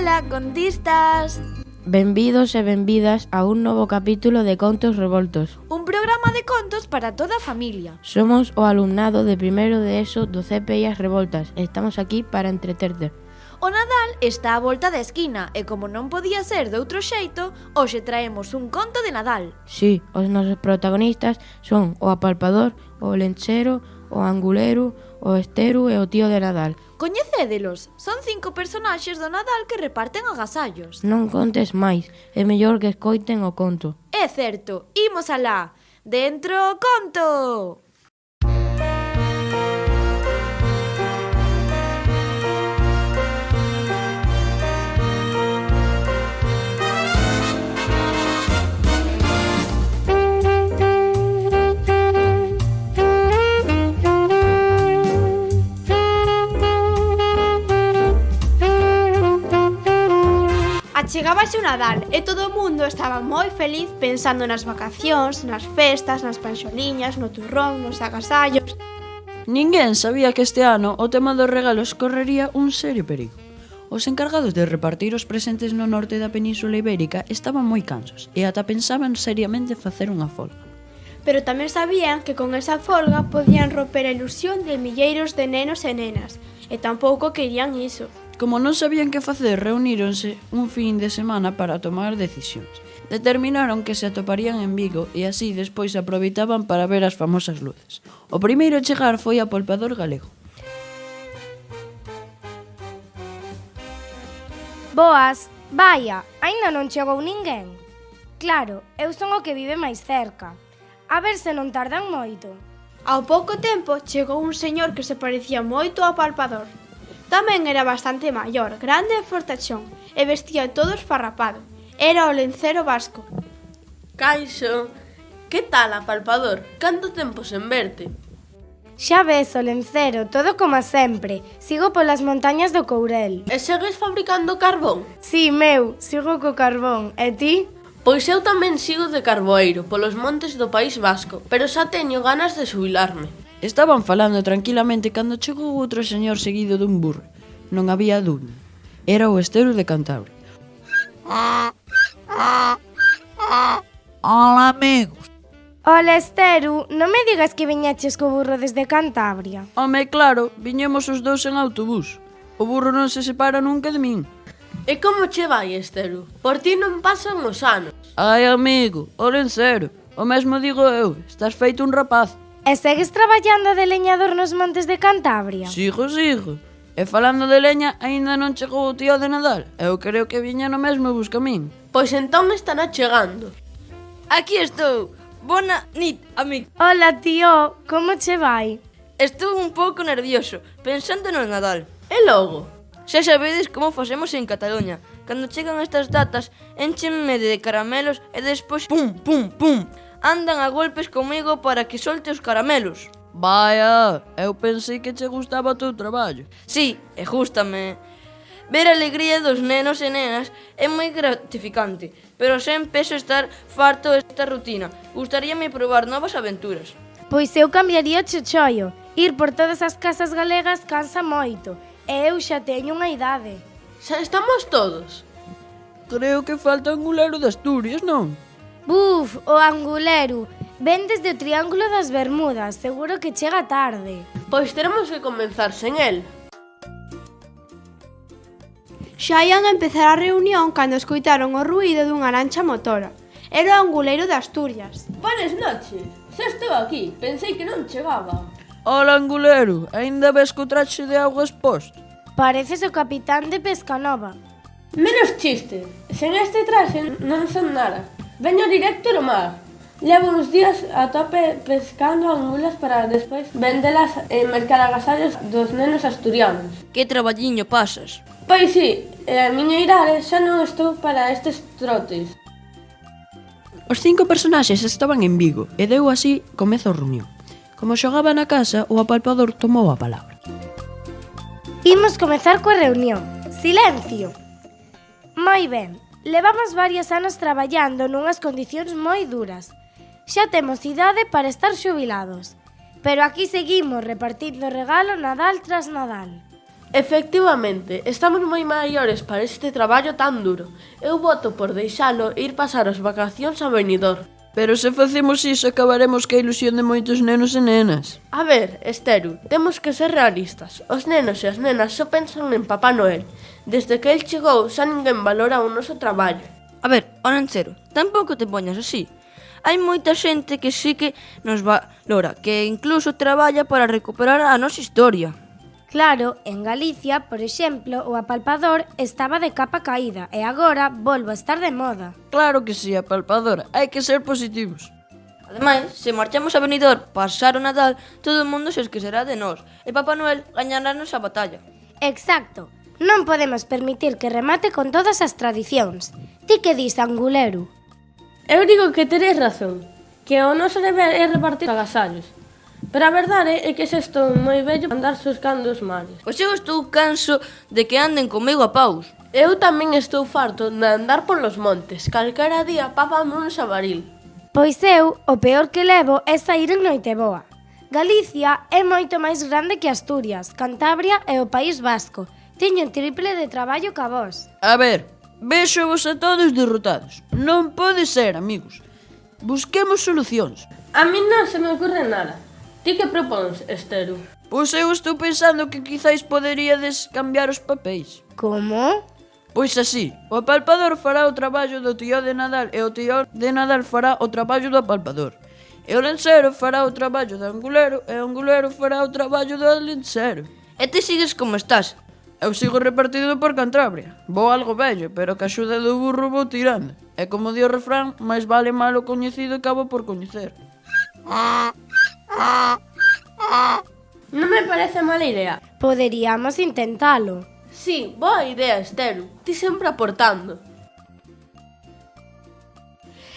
Ola, contistas! Benvidos e benvidas a un novo capítulo de Contos Revoltos. Un programa de contos para toda a familia. Somos o alumnado de primeiro de ESO do CPI As Revoltas e estamos aquí para entreterte. O Nadal está á volta da esquina e como non podía ser de outro xeito, hoxe traemos un conto de Nadal. Sí, os nosos protagonistas son o apalpador, o lenchero, o angulero, o esteru e o tío de Nadal. Coñecédelos, son 5 personaxes do Nadal que reparten agasallos. Non contes máis, é mellor que escoiten o conto. É certo, imos alá. Dentro o conto! Achegábase o Nadal e todo o mundo estaba moi feliz pensando nas vacacións, nas festas, nas panxoliñas, no turrón, nos agasallos. Ninguén sabía que este ano o tema dos regalos correría un serio perigo. Os encargados de repartir os presentes no norte da Península Ibérica estaban moi cansos e ata pensaban seriamente facer unha folga. Pero tamén sabían que con esa folga podían romper a ilusión de milleiros de nenos e nenas, e tampouco querían iso. Como non sabían que facer, reuníronse un fin de semana para tomar decisións. Determinaron que se atoparían en Vigo e así despois aproveitaban para ver as famosas luces. O primeiro a chegar foi o apalpador galego. Boas, vaia, aínda non chegou ninguén. Claro, eu son o que vive máis cerca. A ver se non tardan moito. Ao pouco tempo chegou un señor que se parecía moito ao apalpador. Tamén era bastante maior, grande e fortachón, e vestía todo esfarrapado. Era o lencero vasco. Caixo, que tal, apalpador? Canto tempo sen verte? Xa ves o lencero, todo como sempre. Sigo polas montañas do Courel. E segues fabricando carbón? Si, meu, sigo co carbón. E ti? Pois eu tamén sigo de carboeiro, polos montes do País Vasco, pero xa teño ganas de xubilarme. Estaban falando tranquilamente cando chegou outro señor seguido dun burro. Non había dúbida. Era o Esteru de Cantabria. Ola, amigos. Ola, Esteru, non me digas que viñaches co burro desde Cantabria. Home, claro, viñemos os dous en autobús. O burro non se separa nunca de min. E como che vai, Esteru? Por ti non pasan os anos. Ai, amigo, o lencero. O mesmo digo eu, estás feito un rapaz. E segues traballando de leñador nos montes de Cantabria? Sigo. E falando de leña, aínda non chegou o tío de Nadal. Eu creo que viña no mesmo busca min. Pois entón estará chegando. Aquí estou. Bona nit, amigo. Ola, tío, como che vai? Estou un pouco nervioso, pensando no Nadal. E logo? Xa sabedes como facemos en Cataluña. Cando chegan estas datas, énchenme de caramelos e despois pum, pum, pum. Andan a golpes comigo para que solte os caramelos. Vaya, eu pensei que che gustaba o teu traballo. Sí, e gústame. Ver a alegría dos nenos e nenas é moi gratificante, pero sen peso estar farto desta rutina. Gustaríame probar novas aventuras. Pois eu cambiaría o chocho. Ir por todas as casas galegas cansa moito. E eu xa teño unha idade. Xa estamos todos. Creo que falta o angulero de Asturias, non? Buf, o angulero. Ven desde o Triángulo das Bermudas. Seguro que chega tarde. Pois teremos que comenzar sen el. Xa ian a empezar a reunión cando escoitaron o ruído dunha lancha motora. Era o anguleiro de Asturias. Buenas noches. Xa estou aquí. Pensei que non chegaba. Ola, angulero, aínda ves co traxe de auga exposto? Pareces o capitán de Pescanova. Menos chiste. Sen este traxe non son nada. Veño directo do mar. Levo uns días a tope pescando angulas para despois vendelas e mercar agasallos dos nenos asturianos. Que traballiño pasas. Pois sí, a miña idade xa non estou para estes trotes. Os 5 personaxes estaban en Vigo e deu así comezo a reunión. Como xogaba na casa, o apalpador tomou a palabra. Imos comezar coa reunión. Silencio. Moi ben, levamos varios anos traballando nunhas condicións moi duras. Xa temos idade para estar xubilados. Pero aquí seguimos repartindo regalo Nadal tras Nadal. Efectivamente, estamos moi maiores para este traballo tan duro. Eu voto por deixalo e ir pasar as vacacións a Benidorm. Pero se facemos iso, acabaremos que a ilusión de moitos nenos e nenas. A ver, Esteru, temos que ser realistas. Os nenos e as nenas só pensan en Papá Noel. Desde que el chegou, xa ninguén valora o noso traballo. A ver, Olanchero, tampouco te poñas así. Hai moita xente que sí que nos valora, que incluso traballa para recuperar a nosa historia. Claro, en Galicia, por exemplo, o apalpador estaba de capa caída e agora volve a estar de moda. Claro que sí, apalpadora, hai que ser positivos. Ademais, se marchamos a Benidorm pasar o Nadal, todo o mundo se esquecerá de nós e Papá Noel gañará-nos a batalla. Exacto. Non podemos permitir que remate con todas as tradicións. Ti que dis, Angulero? Eu digo que teréis razón, que o noso deber é repartir agasallos. Pero a verdade é que xa estou moi vello para andar suscando os males. Pois eu estou canso de que anden comigo a paus. Eu tamén estou farto de andar polos montes. Calquera día pápame un xabaril. Pois eu, o peor que levo é sair en Noiteboa. Galicia é moito máis grande que Asturias, Cantabria e o País Vasco. Teño o triple de traballo que a vos. A ver, vexo-vos a todos derrotados. Non pode ser, amigos. Busquemos solucións. A mí non se me ocurre nada. Ti que propóns, Esteru? Pois eu estou pensando que quizáis poderíades cambiar os papéis. Como? Pois así, o apalpador fará o traballo do tío de Nadal e o tío de Nadal fará o traballo do apalpador. E o lenceiro fará o traballo do angulero e o angulero fará o traballo do lenceiro. E ti sigues como estás. Eu sigo repartido por Cantabria. Vou algo vello, pero que a axuda do burro vou tirando. E como di o refrán, máis vale malo coñecido que abo por coñecer. Non me parece mala idea. Poderíamos intentalo. Sí, boa idea, Esteru. Ti sempre aportando.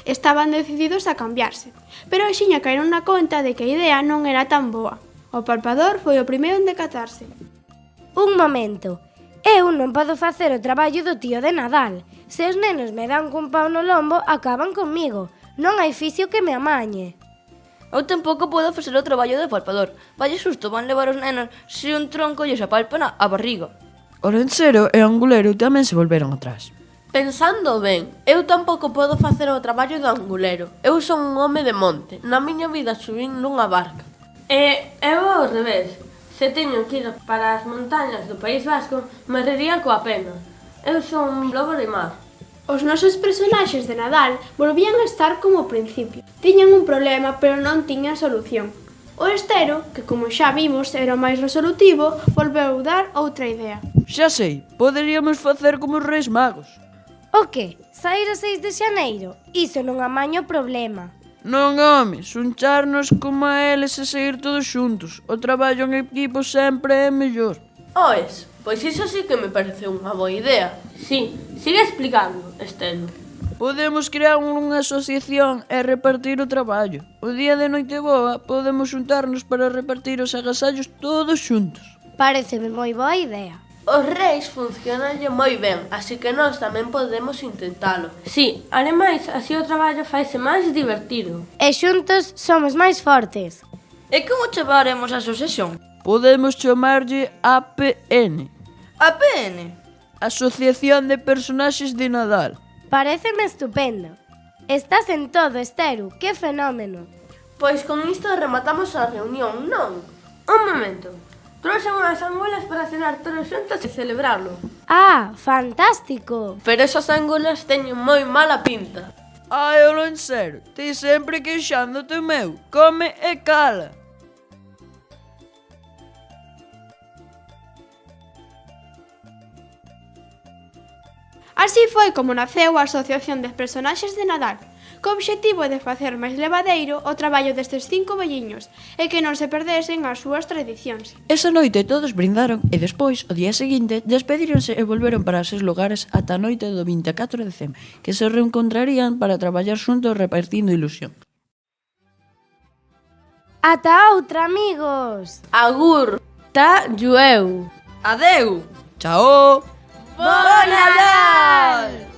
Estaban decididos a cambiarse, pero axiña caeron na conta de que a idea non era tan boa. O apalpador foi o primeiro en decatarse. Un momento. Eu non podo facer o traballo do tío de Nadal. Se os nenos me dan cun pau no lombo, acaban comigo. Non hai fisio que me amañe. Eu tampouco podo facer o traballo de apalpador. Vaya susto van levar os nenos se un tronco lles apalpan a barriga. O lenceiro e o angulero tamén se volveron atrás. Pensando ben, eu tampouco podo facer o traballo do angulero. Eu son un home de monte. Na miña vida subín nunha barca. E eu ao revés. Se teño que ir para as montañas do País Vasco, me reiría coa pena. Eu son un lobo de mar. Os nosos personaxes de Nadal volvían a estar como ao principio. Tiñan un problema, pero non tiñan solución. O Estero, que como xa vimos era o máis resolutivo, volveu dar outra idea. Xa sei, poderíamos facer como os Reis Magos. O que? Saír a 6 de xaneiro? Iso non amaña o problema. Non, home, xuncharnos como a eles e seguir todos xuntos. O traballo en equipo sempre é mellor. Oes, pois iso sí que me parece unha boa idea. Sí, sigue explicando, Estelo. Podemos crear unha asociación e repartir o traballo. O día de Noiteboa podemos xuntarnos para repartir os agasallos todos xuntos. Pareceme moi boa idea. Os reis funcionanlle moi ben, así que nós tamén podemos intentalo. Sí, ademais, así o traballo faise máis divertido. E xuntos somos máis fortes. E como chamaremos a asociación? Podemos chamarlle APN, APN. Asociación de Personaxes de Nadal. Pareceme estupendo. Estás en todo, Estero, que fenómeno. Pois con isto rematamos a reunión, non? Un momento. Trouxen unhas angulas para cenar todos xuntos e celebrarlo. Ah, fantástico. Pero esas angulas teñen moi mala pinta. Ai, o lenceiro, ti sempre queixándote meu. Come e cala. Así foi como naceu a Asociación de Personaxes de Nadal, co obxectivo de facer máis levadeiro o traballo destes 5 velliños e que non se perdesen as súas tradicións. Esa noite todos brindaron e despois, o día seguinte, despedironse e volveron para os seus lugares ata a noite do 24 de decembro, que se reencontrarían para traballar xuntos repartindo ilusión. Ata outra, amigos. Agur, ta llueu. Adeu. Chao! Bo Nadal!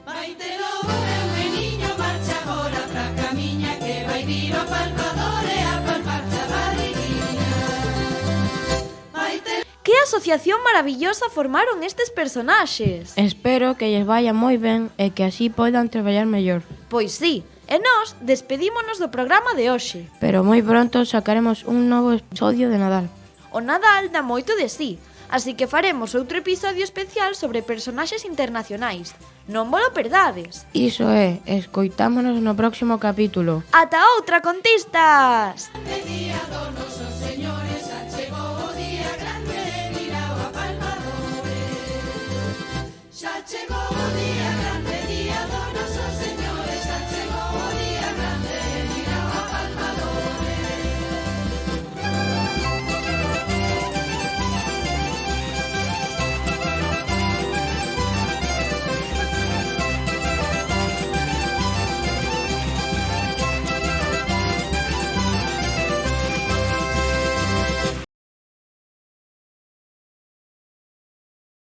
Vaite logo, meu meniño, marcha agora pra camiña que vai vir o palpador. asociación maravillosa formaron estes personaxes. Espero que lles vaya moi ben e que así poidan traballar mellor. Pois sí, e nós despedímonos do programa de hoxe. Pero moi pronto sacaremos un novo episodio de Nadal. O Nadal dá moito de sí, así que faremos outro episodio especial sobre personaxes internacionais. Non vos lo perdades. Iso é, escoitámonos no próximo capítulo. Ata outra, contistas! Mediados